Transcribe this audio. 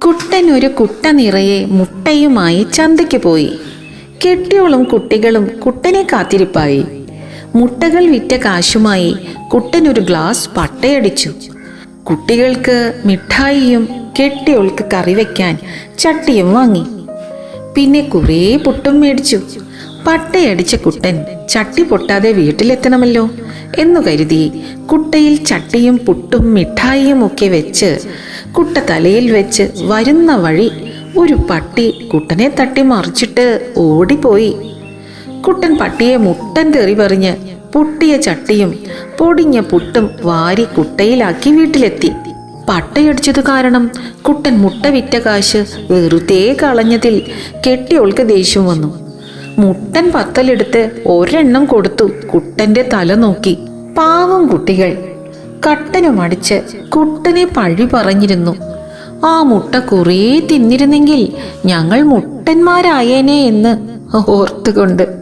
കുട്ടൻ ഒരു കുട്ട നിറയെ മുട്ടയുമായി ചന്തയ്ക്ക് പോയി. കെട്ടിയോളും കുട്ടികളും കുട്ടനെ കാത്തിരിപ്പായി. മുട്ടകൾ വിറ്റ കാശുമായി കുട്ടൻ ഒരു ഗ്ലാസ് പട്ടയടിച്ചു. കുട്ടികൾക്ക് മിഠായിയും കെട്ടിയോൾക്ക് കറി വയ്ക്കാൻ ചട്ടിയും വാങ്ങി. പിന്നെ കുറേ പുട്ടും മേടിച്ചു. പട്ടയടിച്ച കുട്ടൻ ചട്ടി പൊട്ടാതെ വീട്ടിലെത്തണമല്ലോ എന്നു കരുതി കുട്ടയിൽ ചട്ടിയും പുട്ടും മിഠായിയും ഒക്കെ വെച്ച് കുട്ട തലയിൽ വെച്ച് വരുന്ന വഴി ഒരു പട്ടി കുട്ടനെ തട്ടി മറിച്ചിട്ട് ഓടിപ്പോയി. കുട്ടൻ പട്ടിയെ മുട്ടൻ തെറി പറഞ്ഞ് പൊട്ടിയ ചട്ടിയും പൊടിഞ്ഞ പുട്ടും വാരി കുട്ടയിലാക്കി വീട്ടിലെത്തി. പട്ടയടിച്ചത് കാരണം കുട്ടൻ മുട്ട വിറ്റ കാശ് വെറുതെ കളഞ്ഞതിൽ കെട്ടിയോൾക്ക് ദേഷ്യം വന്നു. മുട്ടൻ പത്തലെടുത്ത് ഒരെണ്ണം കൊടുത്തു കുട്ടന്റെ തല നോക്കി. പാവം കുട്ടികൾ കട്ടനുമടിച്ച് കുട്ടനെ പഴി പറഞ്ഞിരുന്നു. ആ മുട്ട കുറേ തിന്നിരുന്നെങ്കിൽ ഞങ്ങൾ മുട്ടന്മാരായേനെ എന്ന് ഓർത്തുകൊണ്ട്.